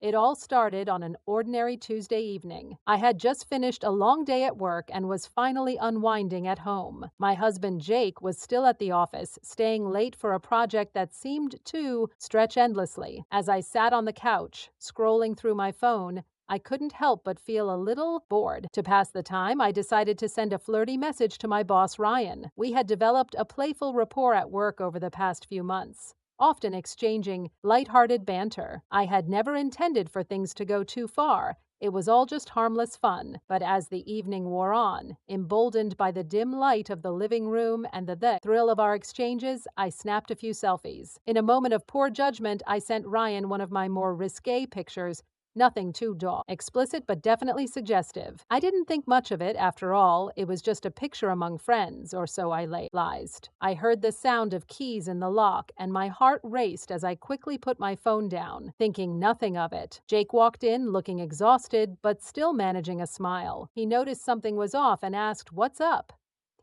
It all started on an ordinary Tuesday evening. I had just finished a long day at work and was finally unwinding at home. My husband Jake was still at the office, staying late for a project that seemed to stretch endlessly. As I sat on the couch, scrolling through my phone, I couldn't help but feel a little bored. To pass the time, I decided to send a flirty message to my boss, Ryan. We had developed a playful rapport at work over the past few months, often exchanging lighthearted banter. I had never intended for things to go too far. It was all just harmless fun. But as the evening wore on, emboldened by the dim light of the living room and the thrill of our exchanges, I snapped a few selfies. In a moment of poor judgment, I sent Ryan one of my more risque pictures. Nothing too explicit, but definitely suggestive. I didn't think much of it, after all. It was just a picture among friends, or so I realized. I heard the sound of keys in the lock, and my heart raced as I quickly put my phone down, thinking nothing of it. Jake walked in, looking exhausted, but still managing a smile. He noticed something was off and asked, "What's up?"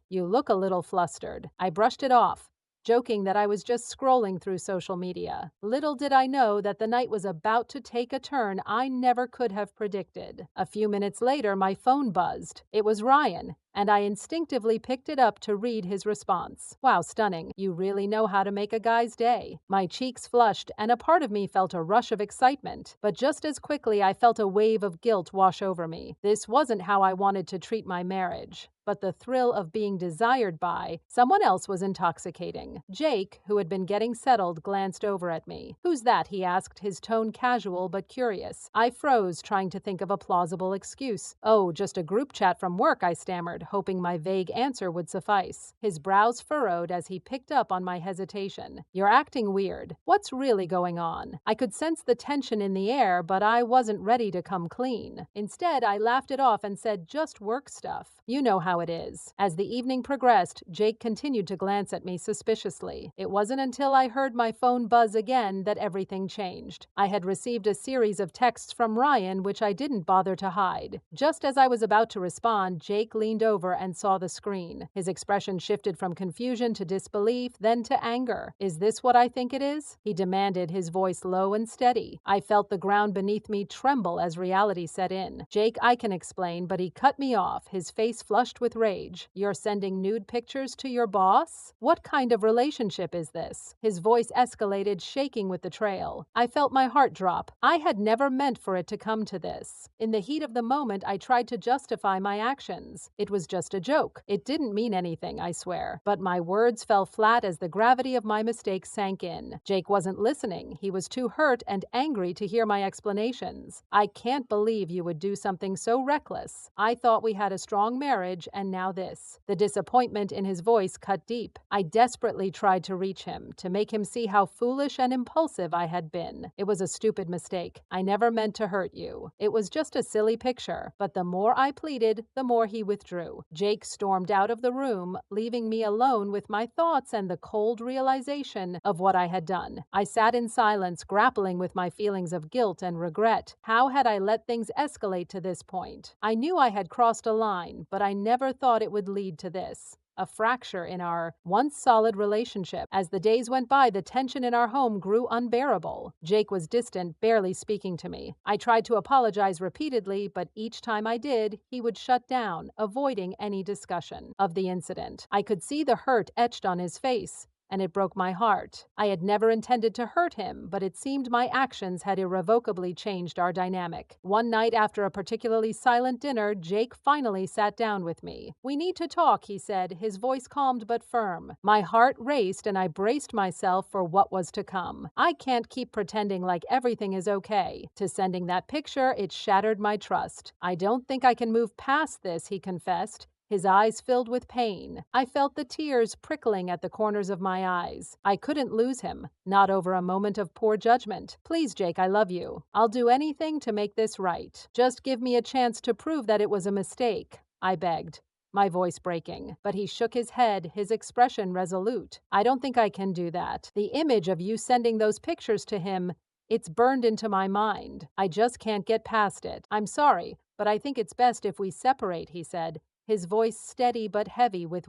"You look a little flustered." I brushed it off, joking that I was just scrolling through social media. Little did I know that the night was about to take a turn I never could have predicted. A few minutes later, my phone buzzed. It was Ryan, and I instinctively picked it up to read his response. "Wow, stunning. You really know how to make a guy's day." My cheeks flushed, and a part of me felt a rush of excitement. But just as quickly, I felt a wave of guilt wash over me. This wasn't how I wanted to treat my marriage, but the thrill of being desired by someone else was intoxicating. Jake, who had been getting settled, glanced over at me. "Who's that?" he asked, his tone casual but curious. I froze, trying to think of a plausible excuse. "Oh, just a group chat from work," I stammered, hoping my vague answer would suffice. His brows furrowed as he picked up on my hesitation. "You're acting weird. What's really going on?" I could sense the tension in the air, but I wasn't ready to come clean. Instead, I laughed it off and said, "Just work stuff. You know how it is." As the evening progressed, Jake continued to glance at me suspiciously. It wasn't until I heard my phone buzz again that everything changed. I had received a series of texts from Ryan, which I didn't bother to hide. Just as I was about to respond, Jake leaned over and saw the screen. His expression shifted from confusion to disbelief, then to anger. "Is this what I think it is?" he demanded, his voice low and steady. I felt the ground beneath me tremble as reality set in. "Jake, I can explain," but he cut me off, his face flushed with rage. "You're sending nude pictures to your boss? What kind of relationship is this?" His voice escalated, shaking with betrayal. I felt my heart drop. I had never meant for it to come to this. In the heat of the moment, I tried to justify my actions. It was just a joke. It didn't mean anything, I swear. But my words fell flat as the gravity of my mistake sank in. Jake wasn't listening. He was too hurt and angry to hear my explanations. "I can't believe you would do something so reckless. I thought we had a strong marriage, and now this." The disappointment in his voice cut deep. I desperately tried to reach him, to make him see how foolish and impulsive I had been. "It was a stupid mistake. I never meant to hurt you. It was just a silly picture." But the more I pleaded, the more he withdrew. Jake stormed out of the room, leaving me alone with my thoughts and the cold realization of what I had done. I sat in silence, grappling with my feelings of guilt and regret. How had I let things escalate to this point? I knew I had crossed a line, but I never thought it would lead to this. A fracture in our once solid relationship. As the days went by, the tension in our home grew unbearable. Jake was distant, barely speaking to me. I tried to apologize repeatedly, but each time I did, he would shut down, avoiding any discussion of the incident. I could see the hurt etched on his face, and it broke my heart. I had never intended to hurt him, but it seemed my actions had irrevocably changed our dynamic. One night after a particularly silent dinner, Jake finally sat down with me. "We need to talk," he said, his voice calmed but firm. My heart raced and I braced myself for what was to come. I can't keep pretending like everything is okay. To sending that picture, it shattered my trust. "I don't think I can move past this," he confessed, his eyes filled with pain. I felt the tears prickling at the corners of my eyes. I couldn't lose him, not over a moment of poor judgment. "Please, Jake, I love you. I'll do anything to make this right. Just give me a chance to prove that it was a mistake," I begged, my voice breaking. But he shook his head, his expression resolute. "I don't think I can do that. The image of you sending those pictures to him, it's burned into my mind. I just can't get past it. I'm sorry, but I think it's best if we separate," he said, his voice steady but heavy with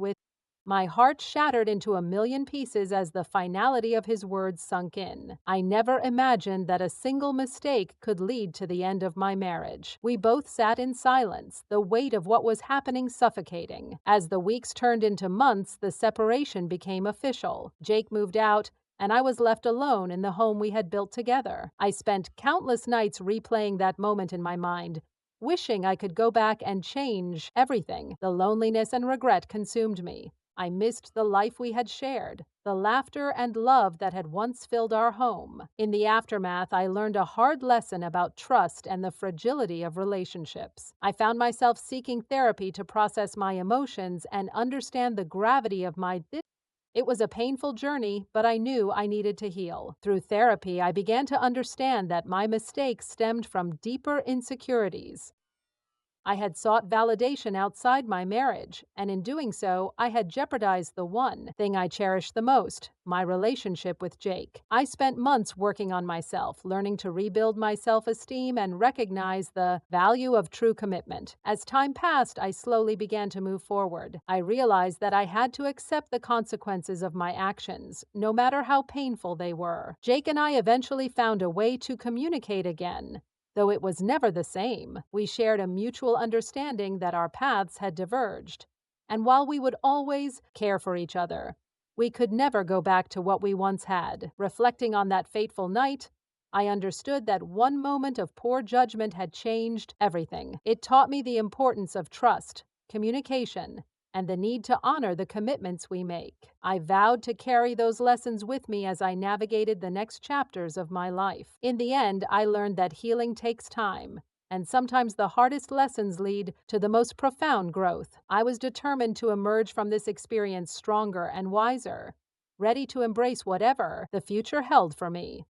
My heart shattered into a million pieces as the finality of his words sunk in. I never imagined that a single mistake could lead to the end of my marriage. We both sat in silence, the weight of what was happening suffocating. As the weeks turned into months, the separation became official. Jake moved out, and I was left alone in the home we had built together. I spent countless nights replaying that moment in my mind, wishing I could go back and change everything. The loneliness and regret consumed me. I missed the life we had shared, the laughter and love that had once filled our home. In the aftermath, I learned a hard lesson about trust and the fragility of relationships. I found myself seeking therapy to process my emotions and understand the gravity of my. It was a painful journey, but I knew I needed to heal. Through therapy, I began to understand that my mistakes stemmed from deeper insecurities. I had sought validation outside my marriage, and in doing so, I had jeopardized the one thing I cherished the most, my relationship with Jake. I spent months working on myself, learning to rebuild my self-esteem and recognize the value of true commitment. As time passed, I slowly began to move forward. I realized that I had to accept the consequences of my actions, no matter how painful they were. Jake and I eventually found a way to communicate again. Though it was never the same, we shared a mutual understanding that our paths had diverged. And while we would always care for each other, we could never go back to what we once had. Reflecting on that fateful night, I understood that one moment of poor judgment had changed everything. It taught me the importance of trust, communication, and the need to honor the commitments we make. I vowed to carry those lessons with me as I navigated the next chapters of my life. In the end, I learned that healing takes time, and sometimes the hardest lessons lead to the most profound growth. I was determined to emerge from this experience stronger and wiser, ready to embrace whatever the future held for me.